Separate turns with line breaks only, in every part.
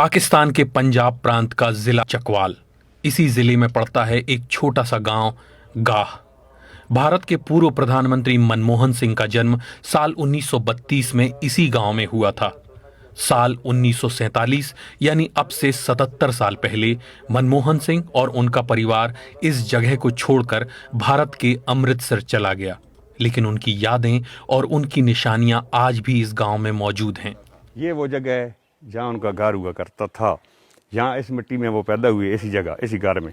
पाकिस्तान के पंजाब प्रांत का जिला चकवाल, इसी जिले में पड़ता है एक छोटा सा गांव गाह। भारत के पूर्व प्रधानमंत्री मनमोहन सिंह का जन्म साल 1932 में इसी गांव में हुआ था। साल 1947 यानी अब से 77 साल पहले मनमोहन सिंह और उनका परिवार इस जगह को छोड़कर भारत के अमृतसर चला गया, लेकिन उनकी यादें और उनकी निशानियां आज भी इस गांव में मौजूद हैं।
ये वो जगह है जहाँ उनका घर हुआ करता था। यहाँ इस मिट्टी में वो पैदा हुए, इसी जगह, इसी घर में,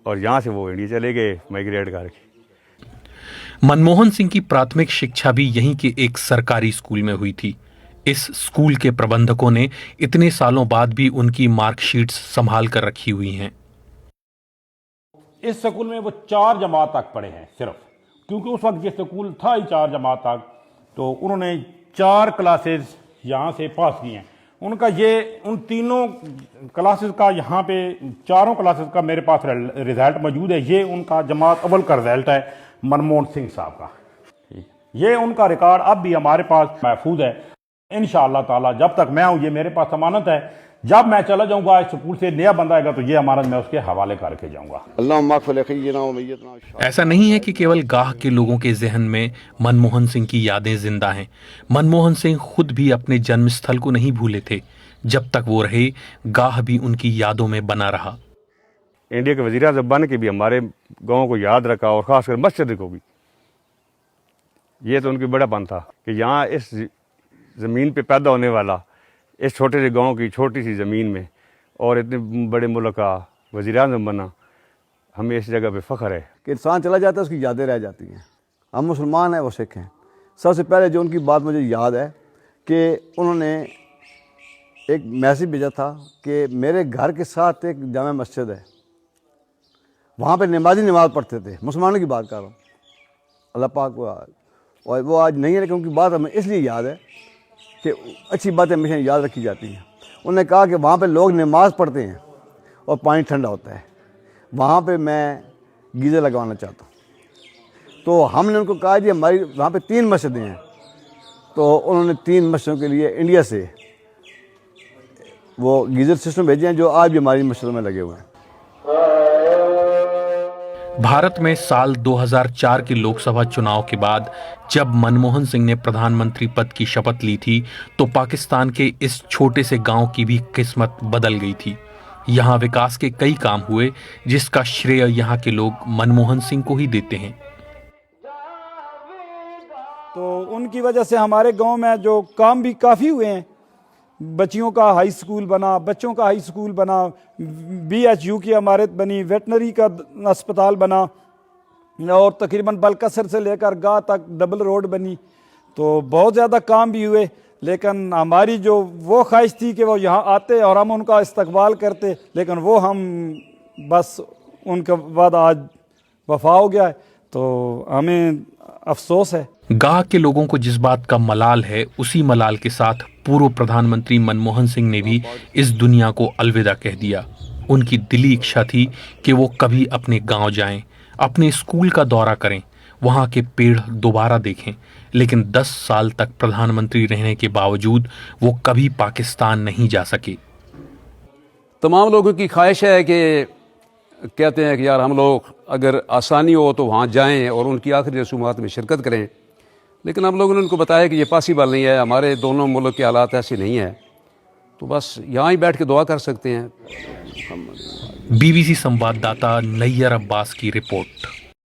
और यहाँ से वो इंडिया चले गए माइग्रेट करके।
मनमोहन सिंह की प्राथमिक शिक्षा भी यहीं के एक सरकारी स्कूल में हुई थी। इस स्कूल के प्रबंधकों ने इतने सालों बाद भी उनकी मार्कशीट्स संभाल कर रखी हुई हैं।
इस स्कूल में वो 4 जमात तक पढ़े हैं सिर्फ, क्योंकि उस वक्त ये स्कूल था ही 4 जमात तक, तो उन्होंने 4 क्लासेस यहाँ से पास की हैं। उनका ये उन तीनों क्लासेस का यहाँ पे चारों क्लासेस का मेरे पास रिजल्ट मौजूद है। ये उनका जमात अव्वल का रिजल्ट है मनमोहन सिंह साहब का। ये उनका रिकॉर्ड अब भी हमारे पास महफूज है। इंशाअल्लाह ताला जब तक मैं हूँ, ये मेरे पास अमानत है। जब मैं चला जाऊंगा, इस स्कूल से नया बंदा आएगा तो ये अमानत मैं उसके हवाले करके जाऊंगा।
ऐसा नहीं है कि केवल गाह के लोगों के जहन में मनमोहन सिंह की यादें जिंदा हैं। मनमोहन सिंह खुद भी अपने जन्मस्थल को नहीं भूले थे। जब तक वो रहे, गाह भी उनकी यादों में बना रहा।
इंडिया के वज़ीर आज़म बन के भी हमारे गाँव को याद रखा, और ख़ासकर मस्जिद को भी। ये तो उनकी बड़ापन था कि यहाँ इस ज़मीन पे पैदा होने वाला, इस छोटे से गांव की छोटी सी ज़मीन में, और इतने बड़े मुल्क का वज़ीर आज़म बना, हमें इस जगह पे फ़ख्र है
कि इंसान चला जाता है, उसकी यादें रह जाती हैं। हम मुसलमान हैं, वो सिख हैं। सबसे पहले जो उनकी बात मुझे याद है कि उन्होंने एक मैसेज भेजा था कि मेरे घर के साथ एक जामा मस्जिद है, वहाँ पे नमाजी नमाज़ पढ़ते थे। मुसलमानों की बात कर रहा हूँ, अल्लाह पाक को, और वो आज नहीं है, लेकिन उनकी बात हमें इसलिए याद है कि अच्छी बातें हमेशा याद रखी जाती हैं। उन्होंने कहा कि वहाँ पे लोग नमाज़ पढ़ते हैं और पानी ठंडा होता है, वहाँ पे मैं गीज़र लगवाना चाहता हूँ। तो हमने उनको कहा जी हमारी वहाँ पे 3 मस्जिदें हैं, तो उन्होंने 3 मस्जिदों के लिए इंडिया से वो गीज़र सिस्टम भेजे हैं, जो आज भी हमारी मस्जिदों में लगे हुए हैं।
भारत में साल 2004 के लोकसभा चुनाव के बाद जब मनमोहन सिंह ने प्रधानमंत्री पद की शपथ ली थी, तो पाकिस्तान के इस छोटे से गांव की भी किस्मत बदल गई थी। यहां विकास के कई काम हुए, जिसका श्रेय यहां के लोग मनमोहन सिंह को ही देते हैं।
तो उनकी वजह से हमारे गांव में जो काम भी काफ़ी हुए हैं। बच्चियों का हाई स्कूल बना, बच्चों का हाई स्कूल बना, BHU की इमारत बनी, वेटनरी का अस्पताल बना, और तकरीबन बलकसर से लेकर गाह तक डबल रोड बनी। तो बहुत ज़्यादा काम भी हुए, लेकिन हमारी जो वो ख्वाहिश थी कि वो यहाँ आते और हम उनका इस्तकबाल करते, लेकिन वो हम बस उनके बाद आज वफा हो गया है, तो हमें अफसोस है।
गाह के लोगों को जिस बात का मलाल है, उसी मलाल के साथ पूर्व प्रधानमंत्री मनमोहन सिंह ने भी इस दुनिया को अलविदा कह दिया। उनकी दिली इच्छा थी कि वो कभी अपने गांव जाएं, अपने स्कूल का दौरा करें, वहां के पेड़ दोबारा देखें, लेकिन 10 साल तक प्रधानमंत्री रहने के बावजूद वो कभी पाकिस्तान नहीं जा सके।
तमाम लोगों की ख्वाहिश है कि कहते हैं कि यार हम लोग अगर आसानी हो तो वहाँ जाएं और उनकी आखिरी रसूमात में शिरकत करें, लेकिन हम लोगों ने उनको बताया कि ये पॉसिबल नहीं है, हमारे दोनों मुल्क के हालात ऐसे नहीं है, तो बस यहाँ ही बैठ के दुआ कर सकते हैं।
BBC संवाददाता नैयर अब्बास की रिपोर्ट।